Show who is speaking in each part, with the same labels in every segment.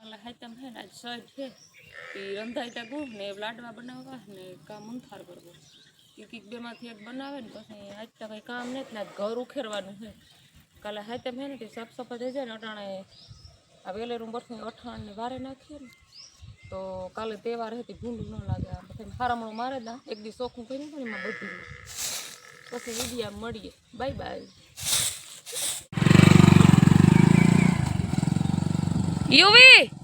Speaker 1: એટલે હાઈતમ હે ને આજ સજ છે એ રંધાઈતા ગું ને લાડવા બનાવવા ને કામ મંથાર કરવો એક બેમાંથી એક બનાવે ને પછી આજ તો કંઈ કામ નથી ને આજ ઘર ઉખેરવાનું છે કાલે હાઈતમ હે ને તે સાફ સફાઈ થઈ જાય ને અટાણે આ વેલેરું બરથી અઠાણને વારે નાખીએ ને તો કાલે તહેવાર હતી ભૂંડું ન લાગે આ પછી હારામણું મારે ના એક દી ચોખ્ખું કર્યું પણ એમાં બધું પછી વિડીયા મળીએ બાય બાય યુવી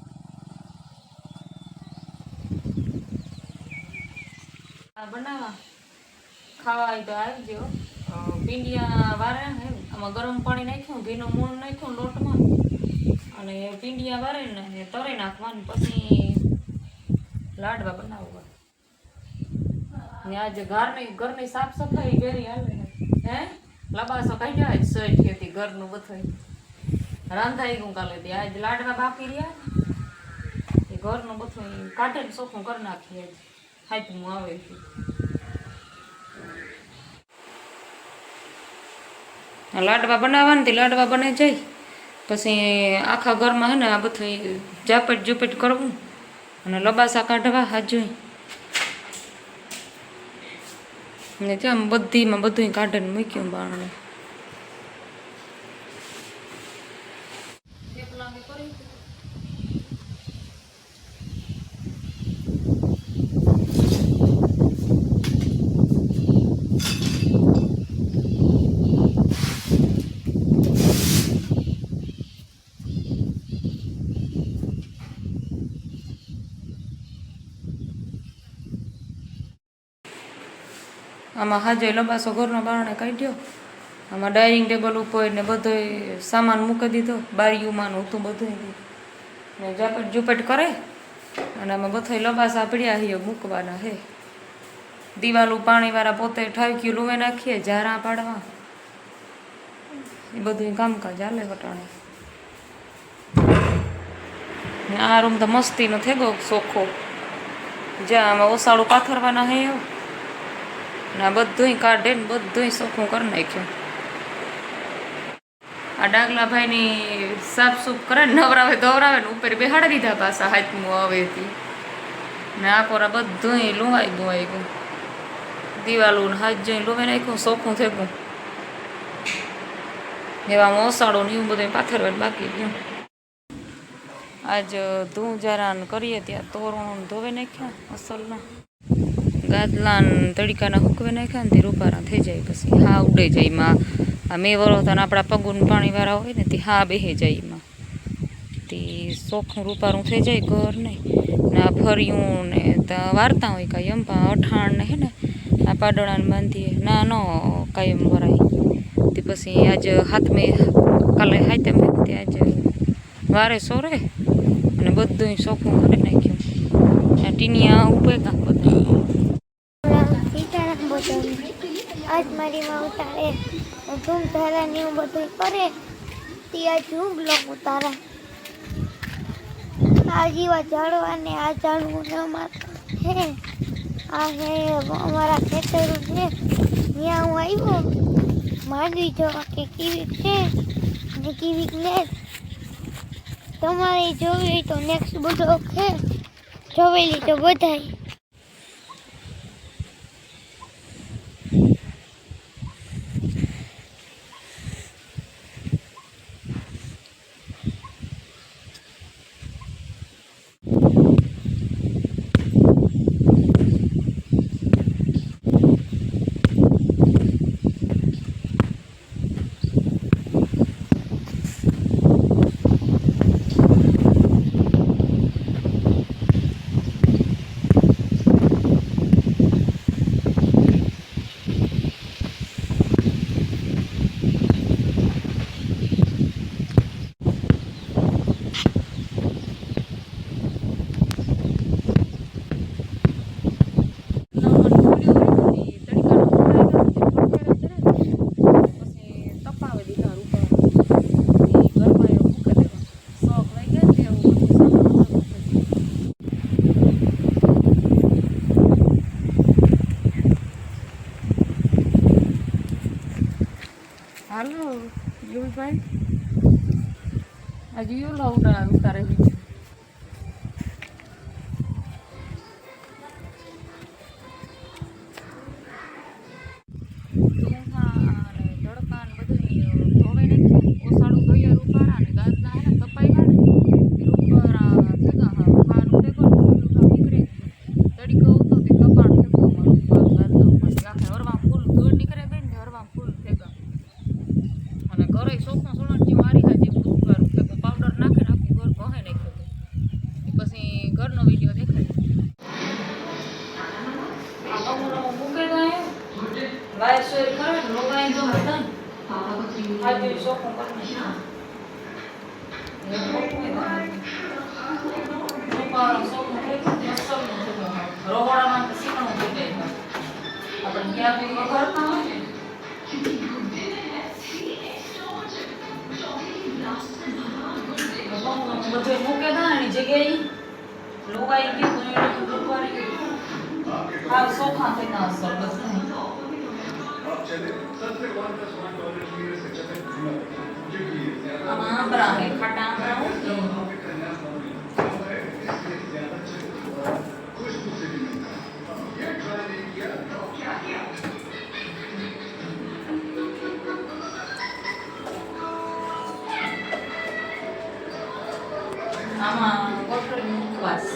Speaker 1: બનાવવા ખાવા તો આવી ગયો પીંડિયા વારે હે આમાં ગરમ પાણી નાખ્યું ઘીનું મૂળ નાખ્યું લોટમાં અને પીંડિયા વારે ને તરી નાખવાનું પછી લાડવા બનાવવા ને આજે ઘરની સાફ સફાઈ કરી હાલે હે લબાસો કાઢ્યા જ સજ હતી ઘરનું બધું રાંધાઈ ગયું કાલે તે આજ લાડવા બાકી રહ્યા એ ઘરનું બધું કાઢે ને ચોખ્ખું કરી નાખીએ હાથમાં આવે છે લાડવા બનાવવાની તે લાડવા બને જાય પછી આખા ઘરમાં હે ને આ બધું ઝાપટ ઝૂપટ કરવું અને લબાસા કાઢવા હાજુ ને ત્યાં બધીમાં બધું કાઢીને મૂક્યું બારણે આમાં હાજે લબાસો ઘરનો બારણે કાઢ્યો આમાં ડાઇનિંગ ટેબલ ઉપર ને બધો સામાન મૂકી દીધો બારીઓમાં હતું બધું ને ઝાપટ ઝૂપટ કરે અને આમાં બધા લબાસા પડ્યા છે મૂકવાના હે દિવાલું પાણીવાળા પોતે ઠાવક્યું લુવે નાખીએ ઝારા પાડવા એ બધું કામકાજ હાલે વટાણે આ રૂમ તો મસ્તીનો થઈ ગયો ચોખ્ખો જ્યાં આમાં ઓસાળું પાથરવાના હે ને બધું કાઢે ને બધું ચોખ્ખું કરી નાખ્યું આ ડાગલા ભાઈની સાફ સૂફ કરે ને નવરાવે દોરાવે ને ઉપર બેહાડી દીધા પાછા હાથમું હવેથી ને આ કોરા બધું લુવાઈ ગયું દિવાલું ને હાથ જોઈને લુવાઈ નાખ્યું ચોખ્ખું થઈ ગયું એવામાં ઓસાળું ને એવું બધું પાથરવાનું બાકી ગયું આજ ધૂં જરાન કરીએ ત્યાં તોરણ ધોવે નાખ્યા અસલના ગાદલાન તડકાના હુકવે નાખ્યા ને તે રૂપારા થઈ જાય પછી હા ઉડે જાય એમાં આ મેં વરોતા આપણા પગું પાણીવાળા હોય ને તે હા બેહે જાય એમાં તે ચોખ્ખું રૂપારું થઈ જાય ઘર ને આ ફર્યું ને ત્યાં વાર્તા હોય કાંઈ અંપા અઠાણ ને હે ને આ પાડોળાને બાંધીએ ના ન કાયમ વરાય તે પછી આજ હાથ મેં કાલે હાથે મેં તે આજે વારે સોરે અને બધું ચોખ્ખું કરી નાખ્યું આ ટીનિયા ઉપેગા બધા
Speaker 2: આજ મારી માં ઉતારે ધૂમ ધારા ને એવું બધું કરે ત્યાં ધૂમ બ્લોક ઉતારા આ જીવા ઝાડવા ને આ ઝાડવું ને અમારા હે આ હે અમારા ખેતરો છે ત્યાં હું આવ્યો માંડવી જોવા કે કીવીક છે ને કીવીક ને તમારે જોવી તો નેક્સ્ટ બધો છે જોવેલી તો બધાય
Speaker 1: ભાઈ હજી ઉતારે ચોખા સોળાની મારી હાજે દૂધવાળું કે પાવડર નાખે ને આખું ઘર કહે નાખ્યું હતું. પછી ઘરનો વિડીયો દેખાય. મૂકે તો વાય શેર કરે ને લોગાઈ જો હતા ને હાજે ચોખ્ખું કરી રોવાડામાં શીખણું થઈ જાય આપણે ક્યાં બી કરતા હોય ને બધું મૂકે ના એની જગ્યાએ લોગાઈ ગયું હા સોખા થઈ ના અસર બસ આમાં આંબરા હે ખાટા આંબરા હોય આમાં કોટરી મુખવાસ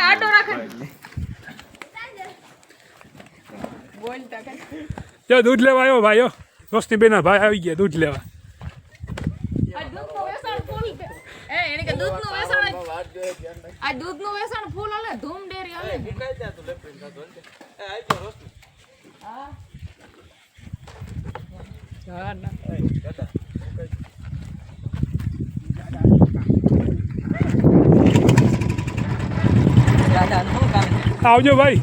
Speaker 1: આડો રાખે બોલતા કઈ
Speaker 3: જો દૂધ લેવા આવ્યો ભાઈઓ રોશની બેના ભાઈ આવી ગયા દૂધ લેવા
Speaker 1: આ દૂધનું વેચાણ ફૂલ હાલે ધૂમ ડેરી હાલે
Speaker 3: આવજો ભાઈ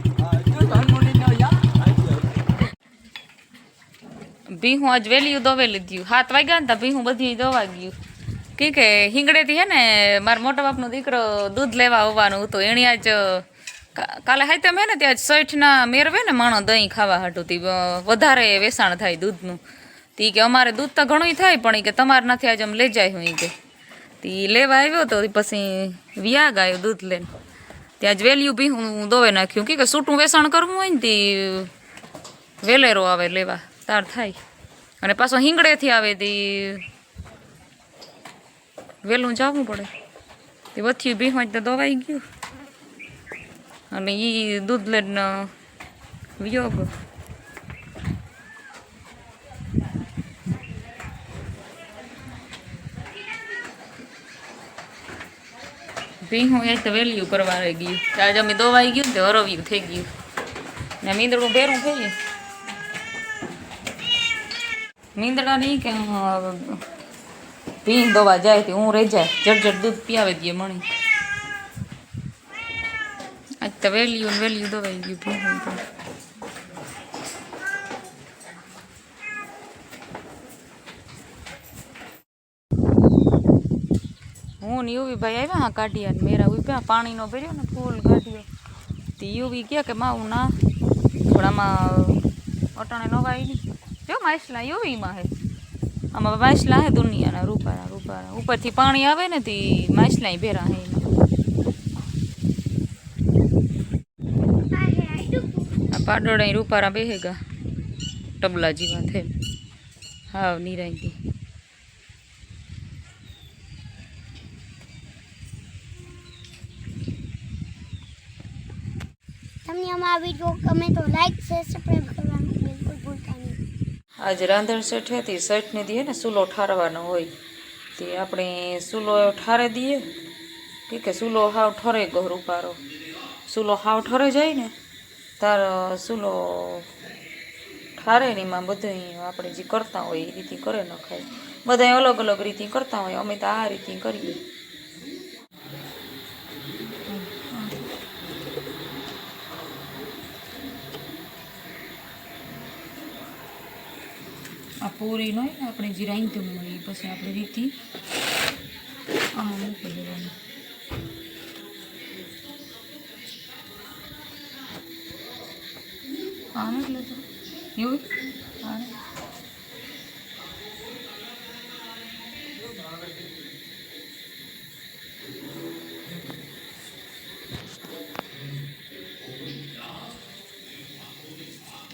Speaker 1: ભીહું આજ વેલી દોવે લીધું 7 વાગ્યા ને તા ભીહું બધી દોવા ગયું કે હિંગડેથી હે ને મારા મોટા બાપનો દીકરો દૂધ લેવા આવવાનું હતું એણે આજ કાલે હાઈતમ હે ને ત્યાં સઠના મેરવે ને માણો દહીં ખાવા હાટું વધારે વેચાણ થાય દૂધનું તી કે અમારે દૂધ તો ઘણું થાય પણ કે તમારે નથી આજે અમે લઈ જાય હું કે તી લેવા આવ્યો તો પછી વ્યાગ આવ્યો દૂધ લઈને ત્યાં જ વેલ્યુ બી હું દોવે નાખ્યું કે સૂટું વેચાણ કરવું હોય ને તી વેલેરો આવે લેવા તાર થાય અને પાછો હિંગડેથી આવે તી વહેલું જવું પડે તે વચ્ચે બી હોય તો દવાઈ ગયું અને એ દૂધ લઈને વિયોગ ભીહું એ તો વેલ્યુ કરવા રહી ગયું આજે અમે દવાઈ ગયું ને તો હરવ્યું થઈ ગયું ને મીંદડું ભેરું થઈ ગયું મીંદડા નહીં કે ભીંગ દવા જાય તે હું રહી જાય જટ દૂધ પીયાવે દઈએ મણી આજ તો વેલ્યુ દવાઈ ગયું ભીંગ તો હું ને યુવી ભાઈ આવ્યા હા કાઢ્યા ને મેરા ઉભ્યા પાણીનો ભર્યો ને ફૂલ કાઢ્યો તે યુવી કહે કે માવું ના પણ આમાં અટાણે નવાય નહીં જો માછલા યુવીમાં હે આમાં માછલા હે દુનિયાના રૂપારા ઉપરથી પાણી આવે ને તે માછલા ભેરા હે આ પાડોડા રૂપારા બેહેગા ટબલા જેવા થે હાવ નિરાઈ ગઈ
Speaker 2: તમને અમારા વિડીયો ગમે તો લાઈક શેર સબસ્ક્રાઇબ કરવાનું બિલકુલ ભૂલતા નહીં.
Speaker 1: આજે રાંધણ શેઠ હતી શેઠને દઈએ ને સૂલો ઠારવાનો હોય તે આપણે સૂલો ઠારે દઈએ કે સૂલો હાવ ઠરે ગો રૂપારો સૂલો હાવ ઠરે જાય ને તાર સૂલો ઠારે ને એમાં બધું આપણે જે કરતા હોય એ રીતે કરે નખાય બધા અલગ અલગ રીતે કરતા હોય અમે તો આ રીતે કરીએ આ પૂરી નહીં ને આપણે જે રાંધતું હોય પછી આપણે રીતિ આમાં મૂકી દેવાનું આને એટલે તો એવું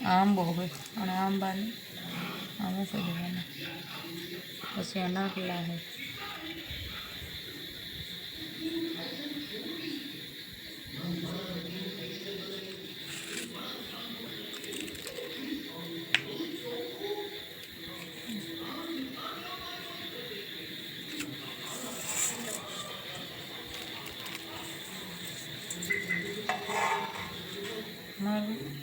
Speaker 1: આંબો હોય અને આંબાને આમ મૂકી દેવાના પછી આ નાગલા હોય મારું